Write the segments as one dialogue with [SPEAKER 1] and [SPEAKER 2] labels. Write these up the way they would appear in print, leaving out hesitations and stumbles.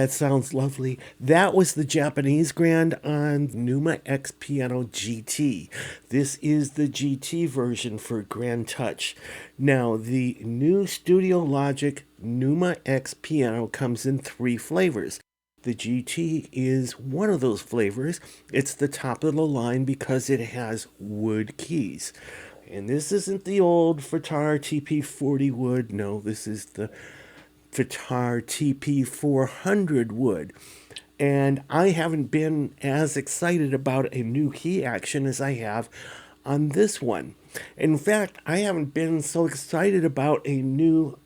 [SPEAKER 1] that sounds lovely. That was the Japanese grand on Numa X Piano GT. This is the GT version for Grand Touch. Now, the new Studiologic Numa X Piano comes in 3 flavors. The GT is one of those flavors. It's the top of the line because it has wood keys. And this isn't the old Fritar TP40 wood. No, this is the Fritar TP400 wood. And I haven't been as excited about a new key action as I have on this one. In fact, I haven't been so excited about a new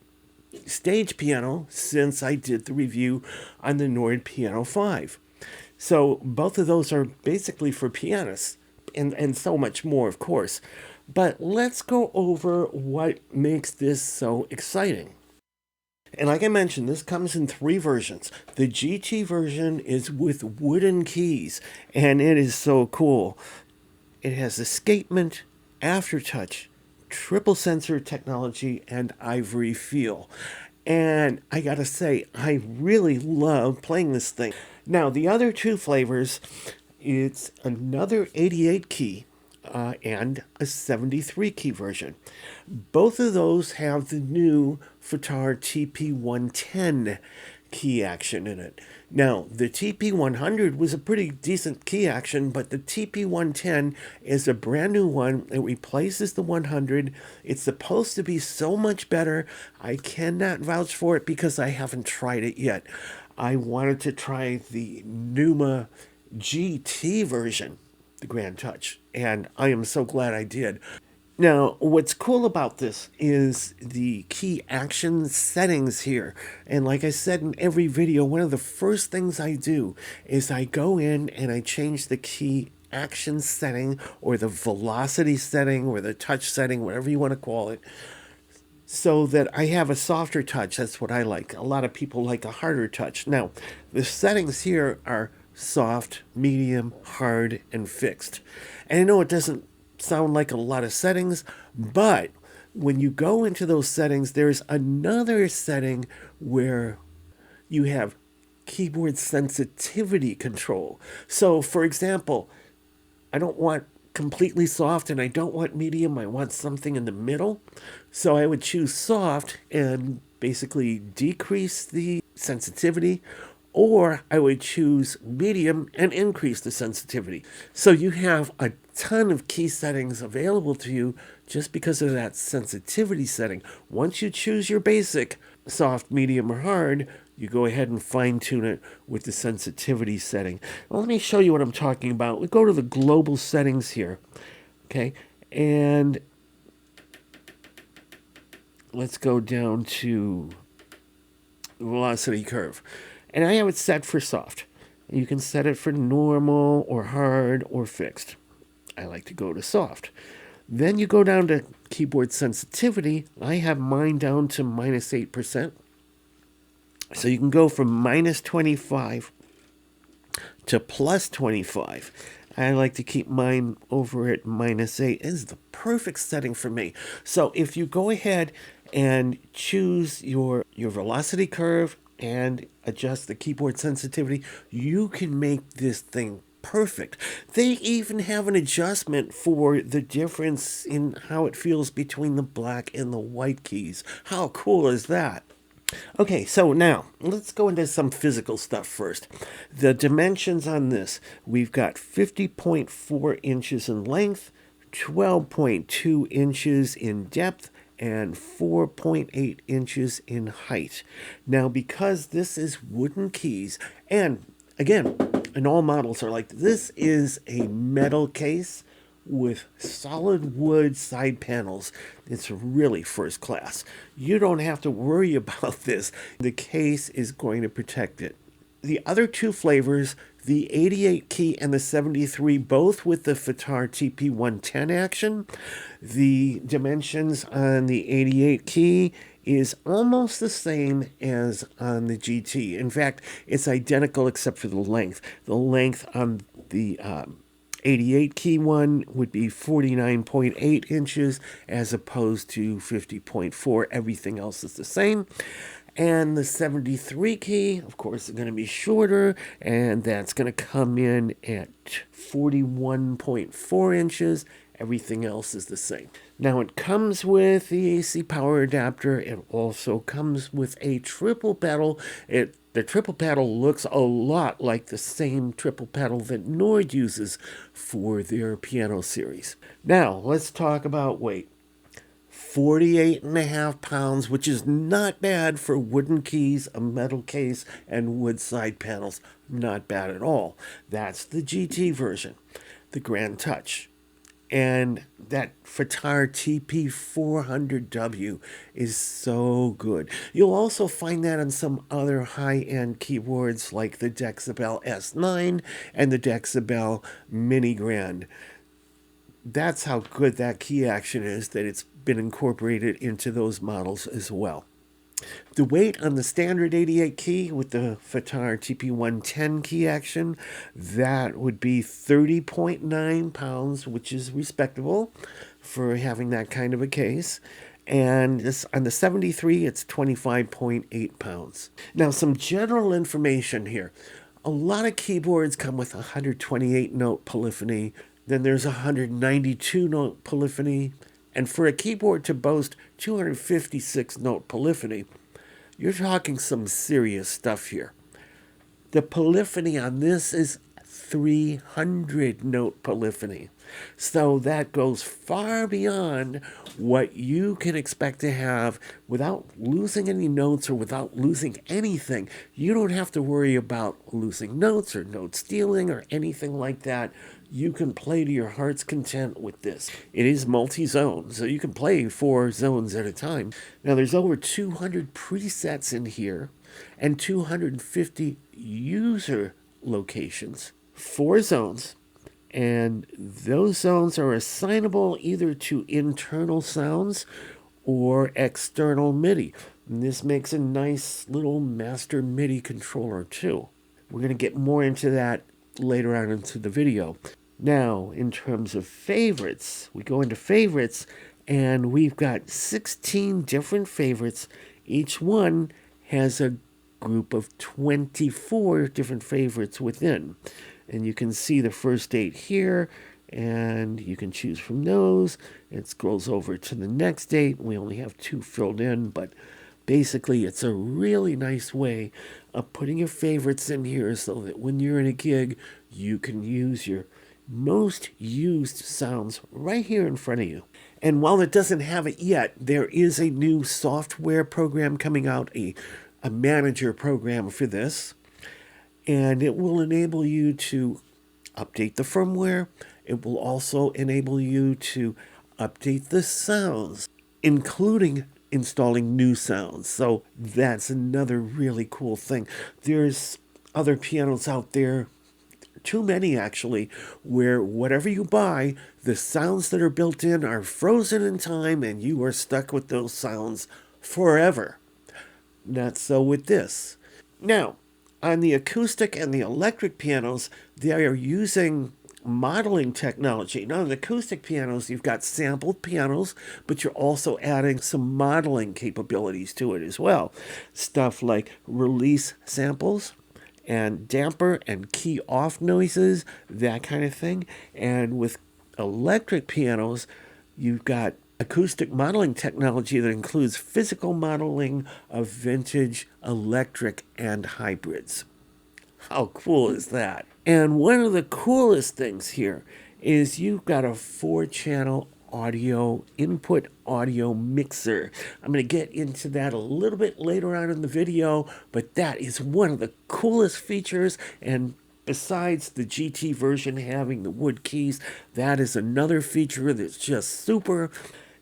[SPEAKER 1] stage piano since I did the review on the Nord Piano 5. So both of those are basically for pianists and so much more, of course. But let's go over what makes this so exciting. And like I mentioned, this comes in 3 versions. The GT version is with wooden keys, and it is so cool. It has escapement, aftertouch, triple sensor technology, and ivory feel. And I gotta say, I really love playing this thing. Now, the other 2 flavors, it's another 88 key and a 73 key version. Both of those have the new Fritar TP110 key action in it. Now, the TP100 was a pretty decent key action, but the TP110 is a brand new one. It replaces the 100. It's supposed to be so much better. I cannot vouch for it because I haven't tried it yet. I wanted to try the Numa GT version, the Grand Touch, and I am so glad I did. Now, what's cool about this is the key action settings here. And like I said in every video, one of the first things I do is I go in and I change the key action setting or the velocity setting or the touch setting, whatever you want to call it, so that I have a softer touch. That's what I like. A lot of people like a harder touch. Now, the settings here are soft, medium, hard, and fixed. And I know it doesn't sound like a lot of settings, but when you go into those settings, there's another setting where you have keyboard sensitivity control. So, for example, I don't want completely soft and I don't want medium. I want something in the middle. So I would choose soft and basically decrease the sensitivity, or I would choose medium and increase the sensitivity. So you have a ton of key settings available to you just because of that sensitivity setting. Once you choose your basic, soft, medium, or hard, you go ahead and fine tune it with the sensitivity setting. Well, let me show you what I'm talking about. We go to the global settings here, okay? And let's go down to velocity curve. And I have it set for soft. You can set it for normal or hard or fixed. I like to go to soft. Then you go down to keyboard sensitivity. I have mine down to -8%. So you can go from -25 to +25. I like to keep mine over at -8. This is the perfect setting for me. So if you go ahead and choose your velocity curve and adjust the keyboard sensitivity, you can make this thing perfect. They even have an adjustment for the difference in how it feels between the black and the white keys. How cool is that? Okay, so now let's go into some physical stuff first. The dimensions on this, we've got 50.4 inches in length, 12.2 inches in depth, and 4.8 inches in height. Now, because this is wooden keys, and again, and all models are like this, is a metal case with solid wood side panels. It's really first class. You don't have to worry about this. The case is going to protect it. The other 2 flavors, the 88 key and the 73, both with the Fritar TP110 action. The dimensions on the 88 key is almost the same as on the GT. In fact, it's identical except for the length. The length on the 88 key one would be 49.8 inches as opposed to 50.4. Everything else is the same. And the 73 key, of course, is going to be shorter, and that's going to come in at 41.4 inches. Everything else is the same. Now, it comes with the AC power adapter. It also comes with a triple pedal. The triple pedal looks a lot like the same triple pedal that Nord uses for their piano series. Now, let's talk about weight. 48.5 pounds, which is not bad for wooden keys, a metal case, and wood side panels. Not bad at all. That's the GT version, the Grand Touch. And that Fatar TP400W is so good. You'll also find that on some other high-end keyboards like the Decibel S9 and the Decibel Mini Grand. That's how good that key action is, that it's been incorporated into those models as well. The weight on the standard 88 key with the Fatar TP110 key action, that would be 30.9 pounds, which is respectable for having that kind of a case. And this, on the 73, it's 25.8 pounds. Now, some general information here. A lot of keyboards come with 128 note polyphony. Then there's 192 note polyphony. And for a keyboard to boast 256 note polyphony, you're talking some serious stuff here. The polyphony on this is 300 note polyphony. So that goes far beyond what you can expect to have without losing any notes or without losing anything. You don't have to worry about losing notes or note stealing or anything like that. You can play to your heart's content with this. It is multi-zone, so you can play 4 zones at a time. Now, there's over 200 presets in here and 250 user locations, 4 zones, and those zones are assignable either to internal sounds or external MIDI. And this makes a nice little master MIDI controller too. We're going to get more into that later on into the video. Now, in terms of favorites, we go into favorites, and we've got 16 different favorites. Each one has a group of 24 different favorites within. And you can see the first 8 here, and you can choose from those. It scrolls over to the next 8. We only have 2 filled in, but basically it's a really nice way of putting your favorites in here so that when you're in a gig, you can use your most used sounds right here in front of you. And while it doesn't have it yet, there is a new software program coming out, a manager program for this. And it will enable you to update the firmware. It will also enable you to update the sounds, including installing new sounds. So that's another really cool thing. There's other pianos out there, too many actually, where whatever you buy, the sounds that are built in are frozen in time and you are stuck with those sounds forever. Not so with this. Now, on the acoustic and the electric pianos, they are using modeling technology. Now, on the acoustic pianos, you've got sampled pianos, but you're also adding some modeling capabilities to it as well. Stuff like release samples and damper and key off noises, that kind of thing. And with electric pianos, you've got acoustic modeling technology that includes physical modeling of vintage electric and hybrids. How cool is that? And one of the coolest things here is you've got a 4-channel audio input audio mixer. I'm going to get into that a little bit later on in the video, but that is one of the coolest features. And besides the GT version having the wood keys, that is another feature that's just super.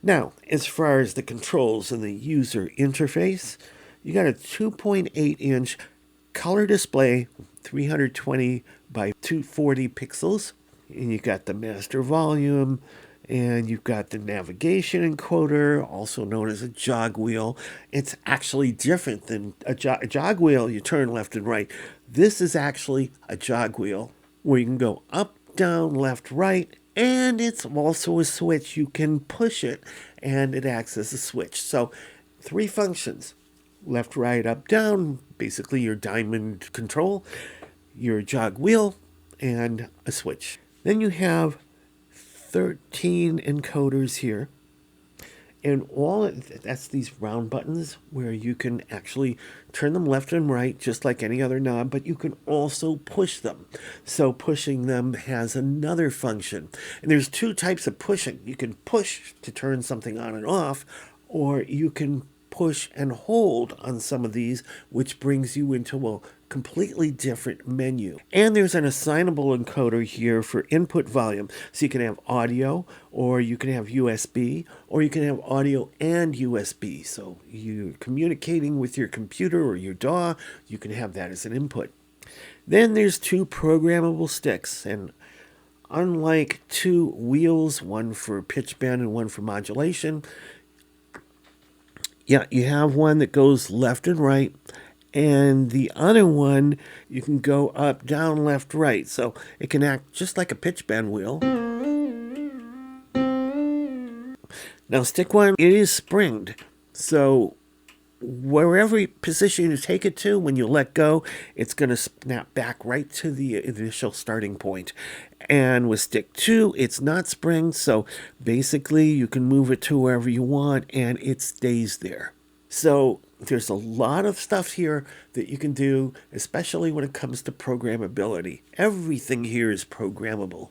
[SPEAKER 1] Now, as far as the controls and the user interface, you got a 2.8-inch color display, 320 by 240 pixels, and you got the master volume, and you've got the navigation encoder, also known as a jog wheel. It's actually different than a jog wheel. You turn left and right. This is actually a jog wheel where you can go up, down, left, right, and it's also a switch. You can push it, and it acts as a switch. So 3 functions: left, right, up, down, basically your diamond control, your jog wheel, and a switch. Then you have 13 encoders here. And that's these round buttons where you can actually turn them left and right just like any other knob, but you can also push them. So pushing them has another function. And there's two types of pushing. You can push to turn something on and off, or you can push and hold on some of these, which brings you into a completely different menu. And there's an assignable encoder here for input volume. So you can have audio, or you can have USB, or you can have audio and USB. So you're communicating with your computer or your DAW, you can have that as an input. Then there's two programmable sticks, and unlike two wheels, one for pitch bend and one for modulation, you have one that goes left and right, and the other one you can go up, down, left, right. So it can act just like a pitch bend wheel. Now stick one, it is springed. So wherever position you take it to, when you let go, it's going to snap back right to the initial starting point. And with stick 2, it's not springed, so basically you can move it to wherever you want and it stays there. So there's a lot of stuff here that you can do, especially when it comes to programmability. Everything here is programmable.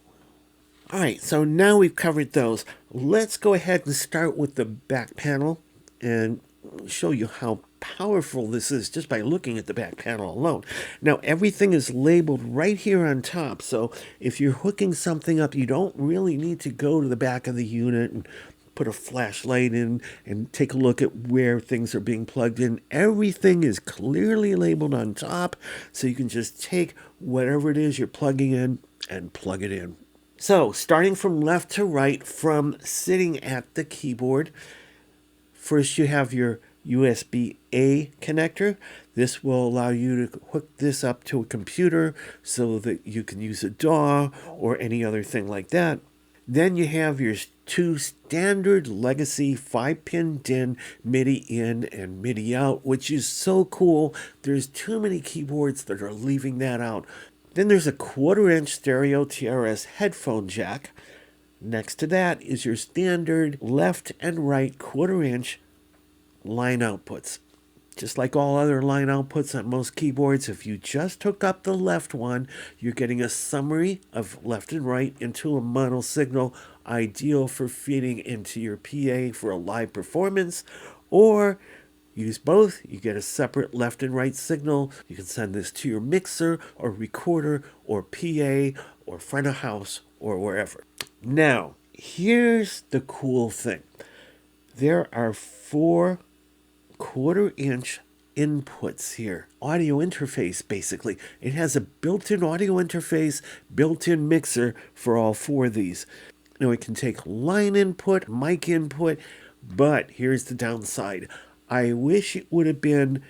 [SPEAKER 1] All right, so now we've covered those. Let's go ahead and start with the back panel and show you how powerful this is just by looking at the back panel alone. Now everything is labeled right here on top, so if you're hooking something up, you don't really need to go to the back of the unit and put a flashlight in and take a look at where things are being plugged in. Everything is clearly labeled on top, so you can just take whatever it is you're plugging in and plug it in. So starting from left to right, from sitting at the keyboard, first you have your USB-A connector. This will allow you to hook this up to a computer so that you can use a DAW or any other thing like that. Then you have your two standard legacy 5-pin DIN MIDI in and MIDI out, which is so cool. There's too many keyboards that are leaving that out. Then there's a 1/4-inch stereo TRS headphone jack. Next to that is your standard left and right 1/4-inch line outputs. Just like all other line outputs on most keyboards, if you just hook up the left one, you're getting a summary of left and right into a mono signal, ideal for feeding into your PA for a live performance, or use both. You get a separate left and right signal. You can send this to your mixer or recorder or PA or front of house or wherever. Now, here's the cool thing. There are 4 1/4-inch inputs here. Audio interface, basically. It has a built-in audio interface, built-in mixer for all 4 of these. Now, it can take line input, mic input, but here's the downside. I wish it would have been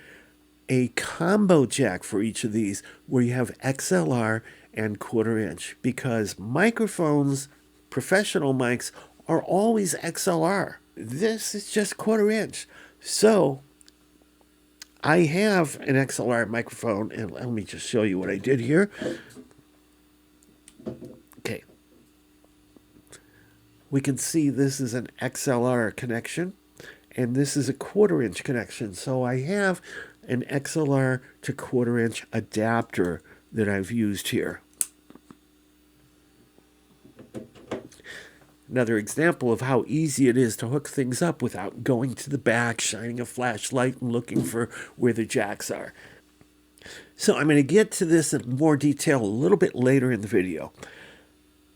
[SPEAKER 1] a combo jack for each of these where you have XLR and 1/4-inch, because microphones, professional mics, are always XLR. This is just 1/4-inch. So I have an XLR microphone, and let me just show you what I did here. Okay. We can see this is an XLR connection, and this is a 1/4-inch connection. So I have an XLR to 1/4-inch adapter that I've used here. Another example of how easy it is to hook things up without going to the back, shining a flashlight, and looking for where the jacks are. So I'm going to get to this in more detail a little bit later in the video.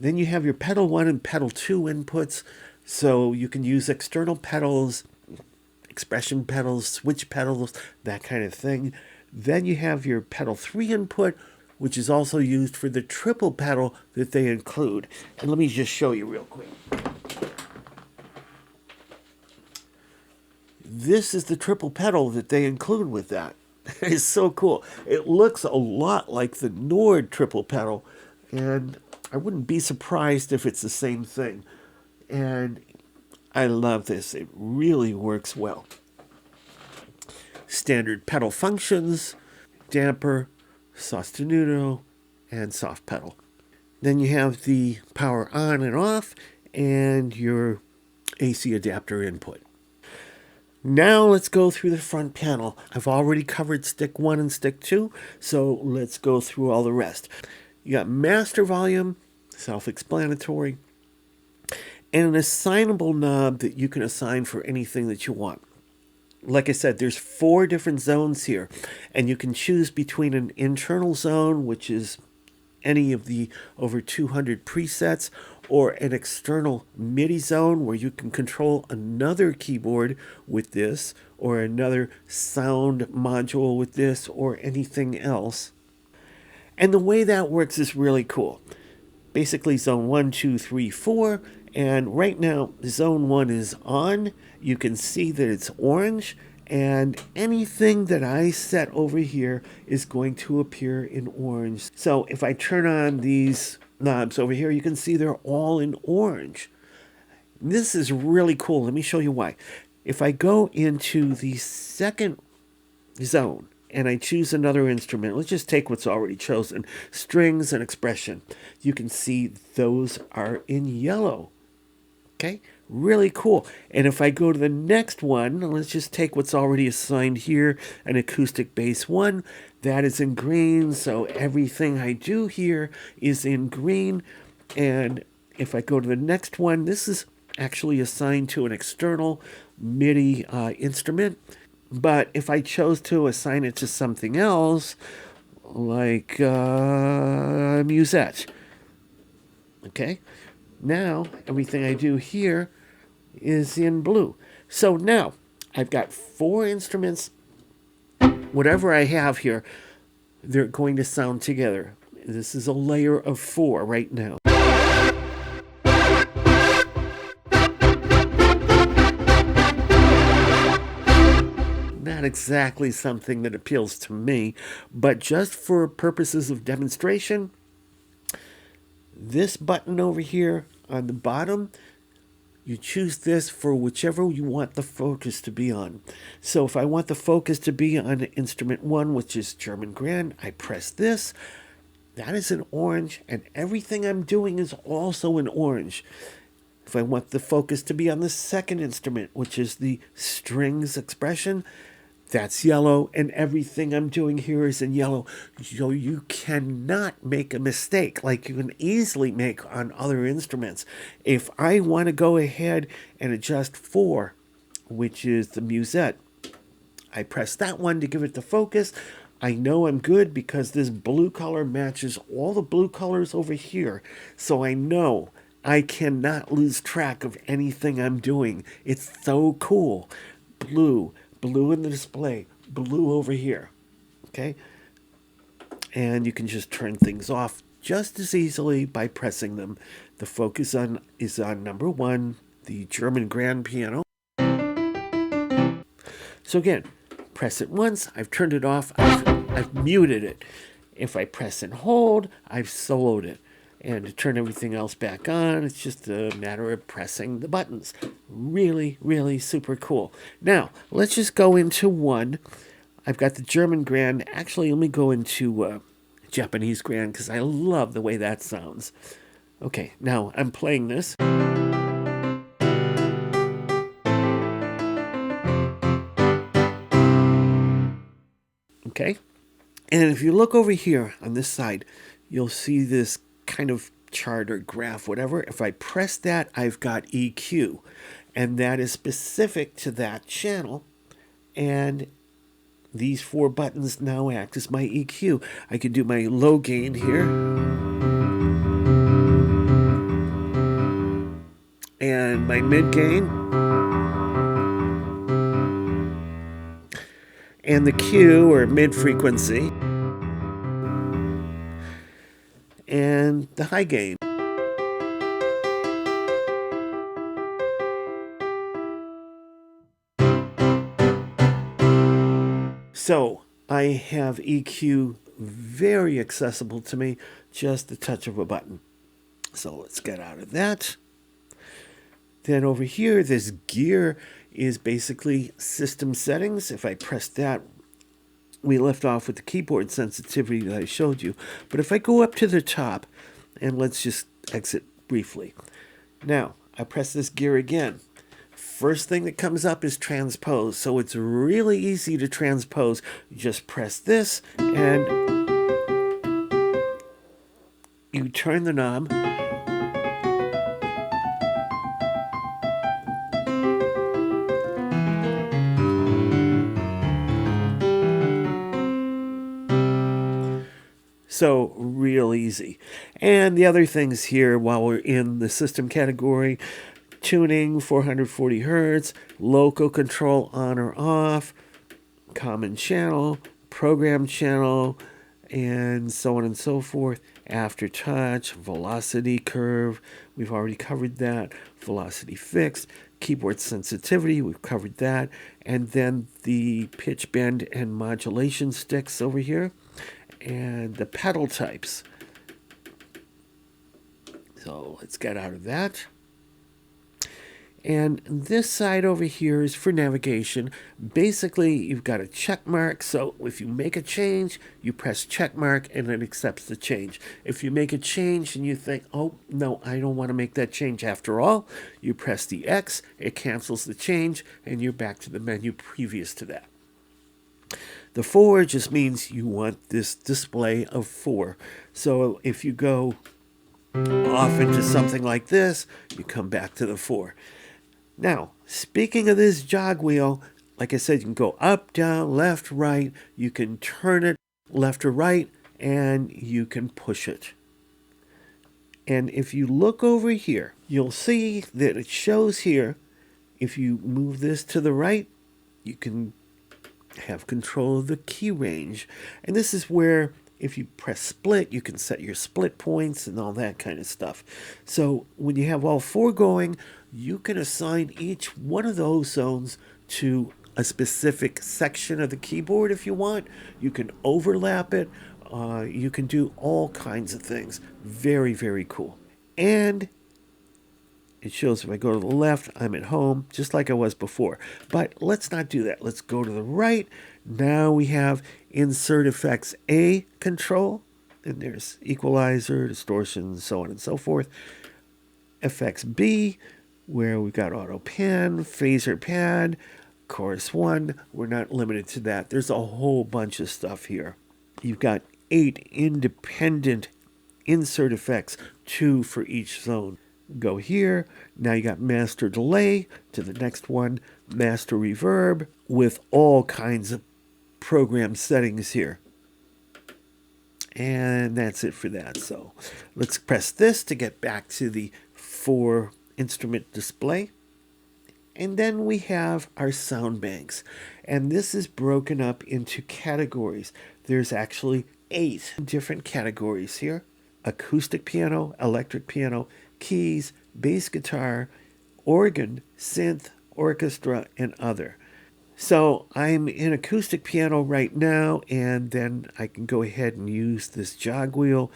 [SPEAKER 1] Then you have your pedal 1 and pedal 2 inputs, so you can use external pedals, expression pedals, switch pedals, that kind of thing. Then you have your pedal 3 input, which is also used for the triple pedal that they include. And let me just show you real quick. This is the triple pedal that they include with that. It's so cool. It looks a lot like the Nord triple pedal, and I wouldn't be surprised if it's the same thing. And I love this. It really works well. standard pedal functions, damper, sostenuto, and soft pedal. Then you have the power on and off and your AC adapter input. Now let's go through the front panel. I've already covered stick 1 and stick 2, so let's go through all the rest. You got master volume, self-explanatory, and an assignable knob that you can assign for anything that you want. Like I said, there's 4 different zones here, and you can choose between an internal zone, which is any of the over 200 presets, or an external MIDI zone where you can control another keyboard with this, or another sound module with this, or anything else. And the way that works is really cool. Basically zone 1, 2, 3, 4, and right now zone 1 is on. You can see that it's orange, and anything that I set over here is going to appear in orange. So if I turn on these knobs over here, you can see they're all in orange. This is really cool. Let me show you why. If I go into the second zone and I choose another instrument, let's just take what's already chosen, strings and expression. You can see those are in yellow. Okay, really cool. And if I go to the next one, let's just take what's already assigned here, an acoustic bass 1, that is in green, so everything I do here is in green. And if I go to the next one, this is actually assigned to an external MIDI instrument. But if I chose to assign it to something else, like musette, okay, now everything I do here is in blue. So now I've got 4 instruments. Whatever I have here, they're going to sound together. This is a layer of 4 right now. Not exactly something that appeals to me, but just for purposes of demonstration, this button over here on the bottom, you choose this for whichever you want the focus to be on. So if I want the focus to be on instrument 1, which is German Grand, I press this. That is in orange, and everything I'm doing is also in orange. If I want the focus to be on the second instrument, which is the strings expression, that's yellow, and everything I'm doing here is in yellow. So you cannot make a mistake like you can easily make on other instruments. If I want to go ahead and adjust 4, which is the musette, I press that one to give it the focus. I know I'm good because this blue color matches all the blue colors over here. So I know I cannot lose track of anything I'm doing. It's so cool. Blue in the display, blue over here, okay? And you can just turn things off just as easily by pressing them. The focus is on number 1, the German Grand Piano. So again, press it once, I've turned it off, I've muted it. If I press and hold, I've soloed it. And to turn everything else back on, it's just a matter of pressing the buttons. Really, really super cool. Now, let's just go into 1. I've got the German Grand. Actually, let me go into Japanese Grand because I love the way that sounds. Okay, now I'm playing this. Okay, and if you look over here on this side, you'll see this kind of chart or graph, whatever. If I press that, I've got EQ, and that is specific to that channel, and these 4 buttons now act as my EQ. I can do my low gain here, and my mid gain, and the Q or mid frequency, and the high gain. So I have EQ very accessible to me, just the touch of a button. So let's get out of that. Then over here, this gear, is basically system settings. If I press that, we left off with the keyboard sensitivity that I showed you. But if I go up to the top, and let's just exit briefly. Now, I press this gear again. First thing that comes up is transpose. So it's really easy to transpose. You just press this and you turn the knob. So real easy. And the other things here while we're in the system category, tuning 440 hertz, local control on or off, common channel, program channel, and so on and so forth. Aftertouch, velocity curve, we've already covered that. Velocity fixed, keyboard sensitivity, we've covered that. And then the pitch bend and modulation sticks over here. And the pedal types. So let's get out of that. And this side over here is for navigation. Basically, you've got a check mark. So if you make a change, you press check mark and it accepts the change. If you make a change and you think, oh, no, I don't want to make that change after all, you press the X, it cancels the change, and you're back to the menu previous to that. The 4 just means you want this display of 4. So if you go off into something like this, you come back to the 4. Now, speaking of this jog wheel, like I said, you can go up, down, left, right. You can turn it left or right, and you can push it. And if you look over here, you'll see that it shows here, if you move this to the right, you can have control of the key range. And this is where if you press split, you can set your split points and all that kind of stuff. So when you have all 4 going, you can assign each one of those zones to a specific section of the keyboard if you want. You can overlap it. You can do all kinds of things. Very, very cool. And it shows if I go to the left, I'm at home, just like I was before. But let's not do that. Let's go to the right. Now we have Insert Effects A control. And there's equalizer, distortion, so on and so forth. Effects B, where we've got auto pan, phaser pad, chorus 1. We're not limited to that. There's a whole bunch of stuff here. You've got 8 independent insert effects, 2 for each zone. Go here. Now you got master delay to the next one, master reverb with all kinds of program settings here. And that's it for that. So let's press this to get back to the 4 instrument display. And then we have our sound banks. And this is broken up into categories. There's actually 8 different categories here. Acoustic piano, electric piano, keys, bass guitar, organ, synth, orchestra, and other. So I'm in acoustic piano right now, and then I can go ahead and use this jog wheel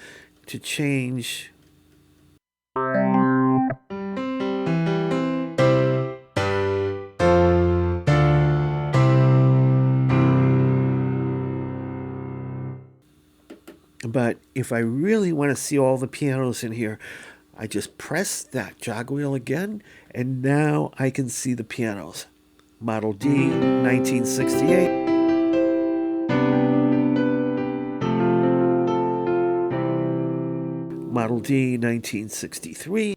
[SPEAKER 1] to change. But if I really want to see all the pianos in here, I just press that jog wheel again, and now I can see the pianos. Model D, 1968. Model D, 1963.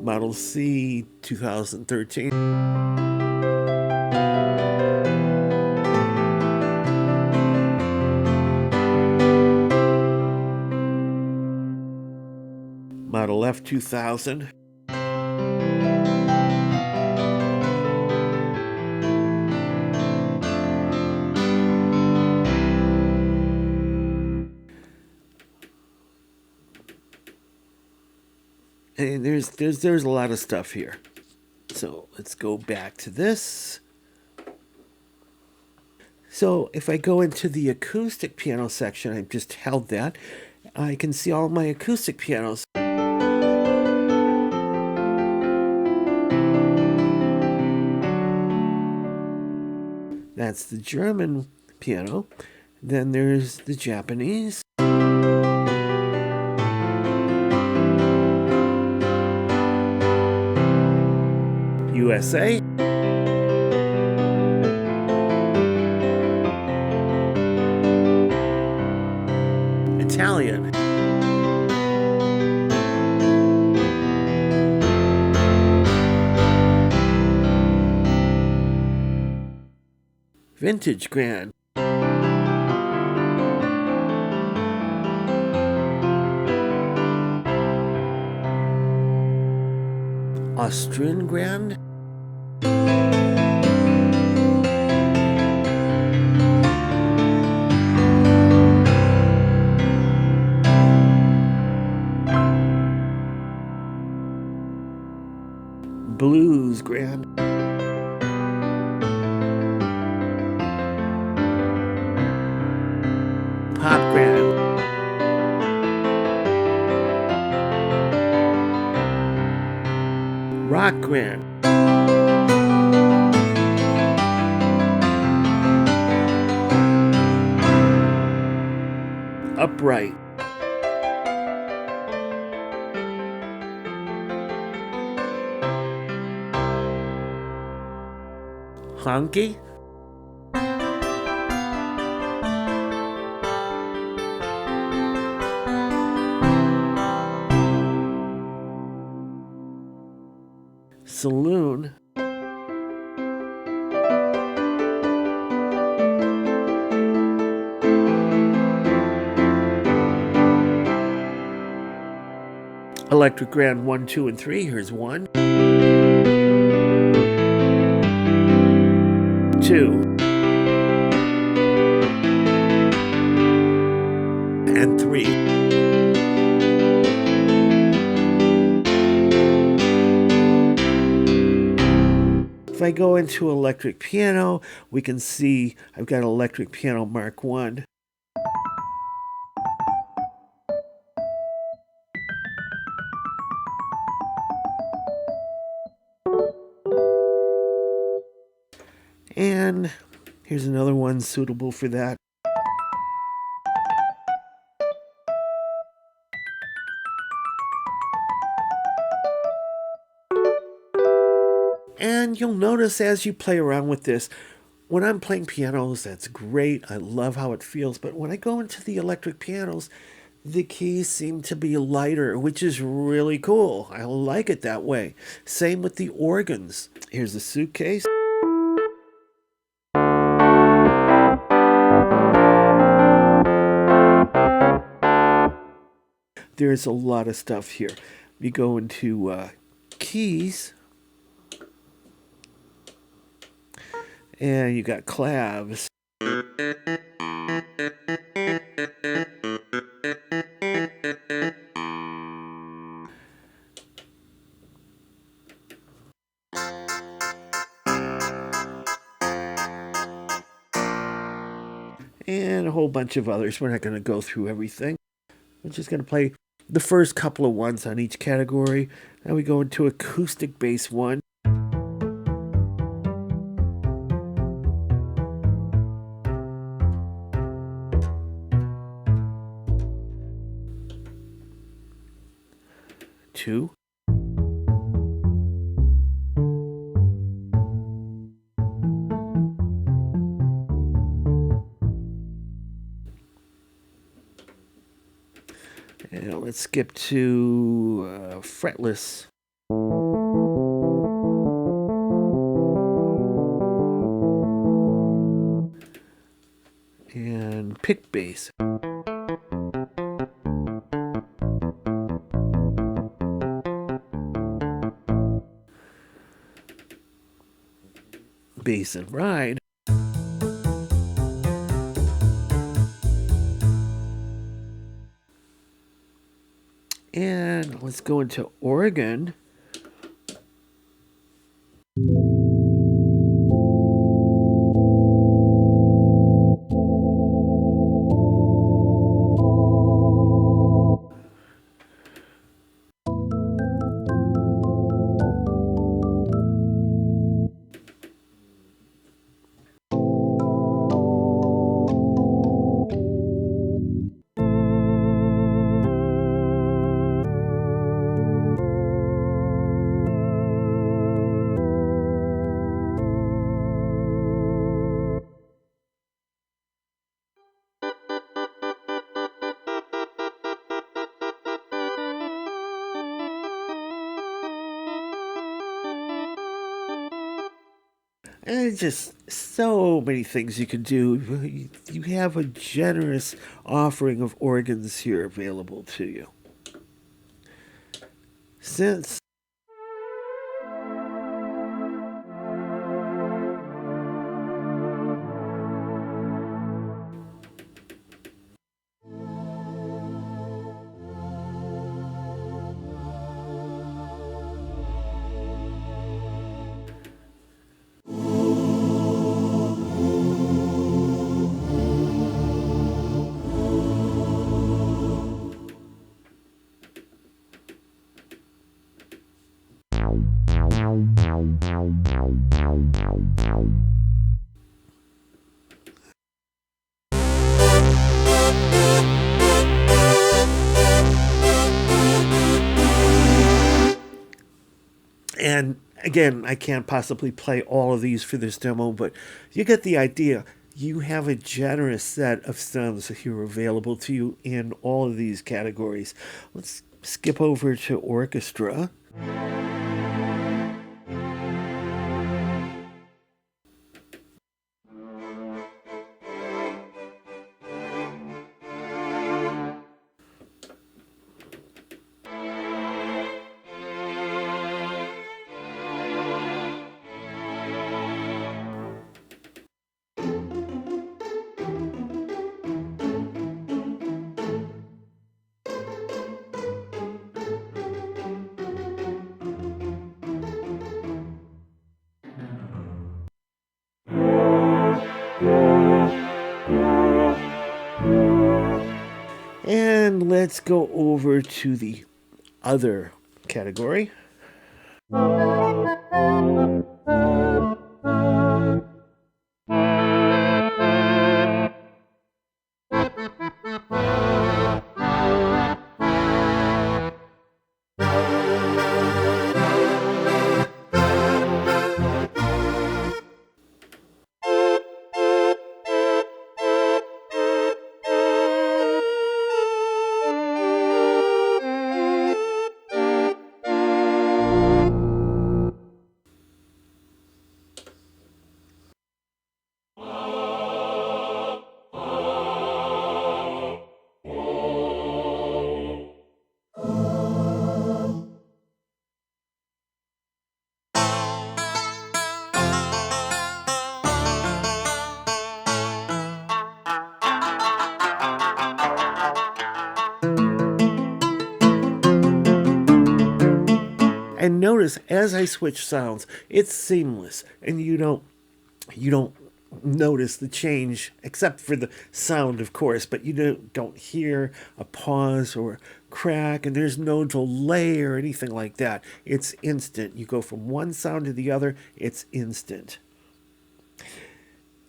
[SPEAKER 1] Model C, 2013. Model F 2000. And there's a lot of stuff here. So let's go back to this. So if I go into the acoustic piano section, I just held that. I can see all my acoustic pianos. That's the German piano. Then there's the Japanese. USA. Italian. Vintage grand. Austrian grand. Blues grand. Pop grand. Rock grand. Upright. Honky. Saloon. Electric grand 1, 2, and 3. Here's 1. 2. And 3. If I go into electric piano, we can see I've got electric piano Mark 1. And here's another one suitable for that. And you'll notice as you play around with this, when I'm playing pianos, that's great. I love how it feels. But when I go into the electric pianos, the keys seem to be lighter, which is really cool. I like it that way. Same with the organs. Here's the suitcase. There's a lot of stuff here. You go into keys, and you got clavs. And a whole bunch of others. We're not going to go through everything. We're just going to play the first couple of ones on each category. Now we go into acoustic bass 1. Two. And let's skip to fretless. And pick bass. Bass and ride. And let's go into organ. And just so many things you can do. You have a generous offering of organs here available to you. Synths. And again, I can't possibly play all of these for this demo, but you get the idea. You have a generous set of stems here available to you in all of these categories. Let's skip over to Orchestra. And let's go over to the other category. And notice as I switch sounds, it's seamless, and you don't notice the change except for the sound, of course, but you don't hear a pause or crack, and there's no delay or anything like that. It's instant. You go from one sound to the other, it's instant.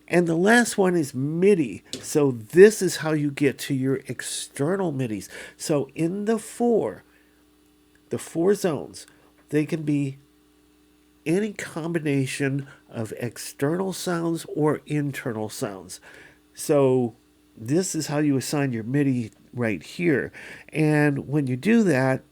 [SPEAKER 1] And the last one is MIDI. So this is how you get to your external MIDIs. So in the four zones, they can be any combination of external sounds or internal sounds. So this is how you assign your MIDI right here. And when you do that,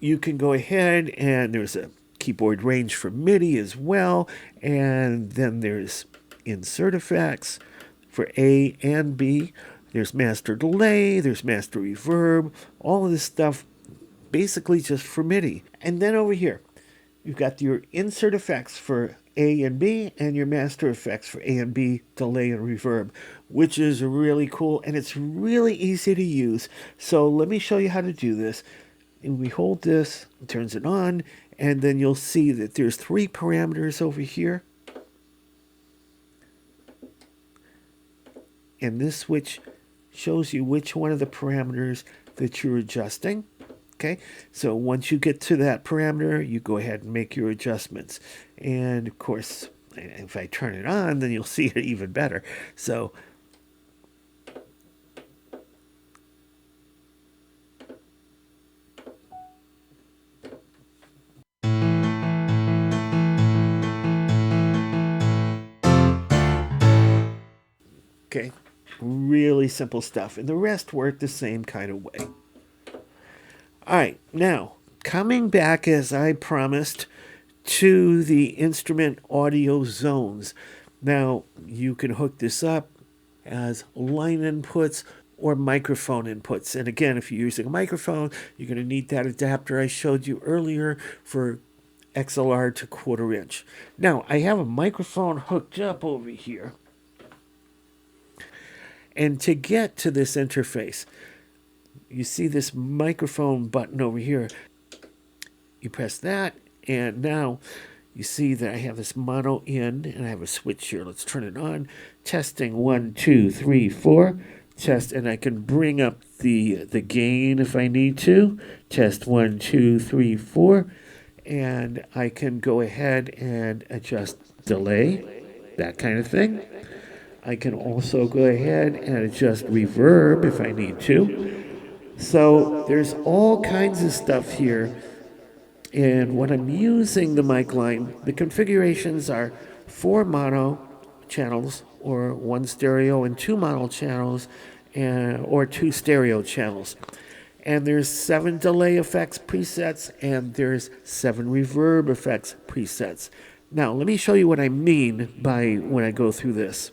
[SPEAKER 1] you can go ahead and there's a keyboard range for MIDI as well. And then there's insert effects for A and B. There's master delay, there's master reverb, all of this stuff basically just for MIDI. And then over here, you've got your insert effects for A and B and your master effects for A and B, delay and reverb, which is really cool and it's really easy to use. So let me show you how to do this. And we hold this, it turns it on, and then you'll see that there's 3 parameters over here. And this switch shows you which one of the parameters that you're adjusting. Okay, so once you get to that parameter, you go ahead and make your adjustments. And of course, if I turn it on, then you'll see it even better. So okay, really simple stuff. And the rest work the same kind of way. All right, now, coming back as I promised to the instrument audio zones. Now, you can hook this up as line inputs or microphone inputs. And again, if you're using a microphone, you're going to need that adapter I showed you earlier for XLR to 1/4 inch. Now, I have a microphone hooked up over here. And to get to this interface, you see this microphone button over here. You press that, and now you see that I have this mono in, and I have a switch here. Let's turn it on. Testing 1, 2, 3, 4. Test, and I can bring up the gain if I need to. Test 1, 2, 3, 4. And I can go ahead and adjust delay, that kind of thing. I can also go ahead and adjust reverb if I need to. So there's all kinds of stuff here. And when I'm using the mic line, the configurations are 4 mono channels, or 1 stereo and 2 mono channels, or 2 stereo channels. And there's 7 delay effects presets, and there's 7 reverb effects presets. Now, let me show you what I mean by when I go through this.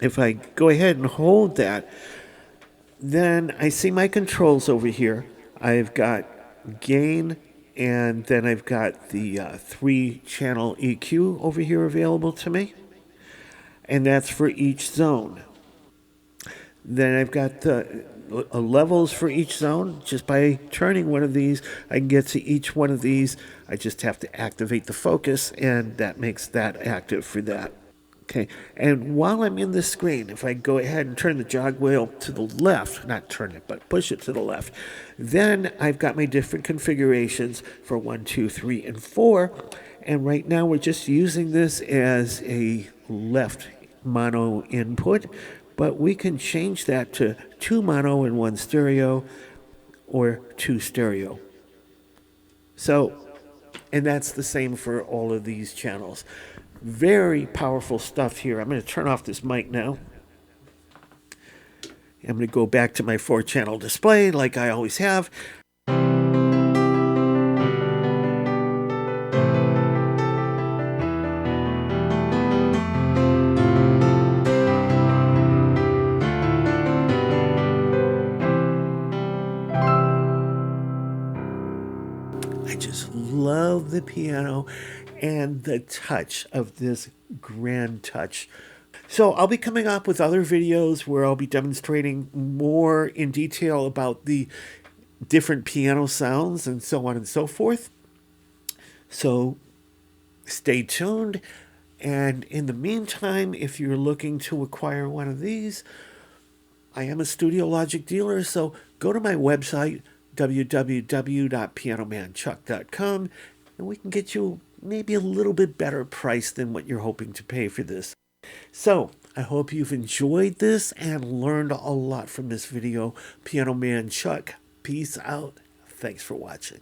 [SPEAKER 1] If I go ahead and hold that, then I see my controls over here. I've got gain, and then I've got the 3-channel EQ over here available to me. And that's for each zone. Then I've got the levels for each zone. Just by turning one of these, I can get to each one of these. I just have to activate the focus, and that makes that active for that. Okay, and while I'm in this screen, if I go ahead and turn the jog wheel to the left, not turn it, but push it to the left, then I've got my different configurations for 1, 2, 3, and 4. And right now we're just using this as a left mono input, but we can change that to 2 mono and 1 stereo, or 2 stereo. So, and that's the same for all of these channels. Very powerful stuff here. I'm going to turn off this mic now. I'm going to go back to my 4-channel display like I always have. I just love the piano and the touch of this grand touch. So I'll be coming up with other videos where I'll be demonstrating more in detail about the different piano sounds and so on and so forth. So stay tuned. And in the meantime, if you're looking to acquire one of these, I am a Studiologic dealer, so go to my website, www.pianomanchuck.com, and we can get you maybe a little bit better price than what you're hoping to pay for this. So, I hope you've enjoyed this and learned a lot from this video. Piano Man Chuck, peace out. Thanks for watching.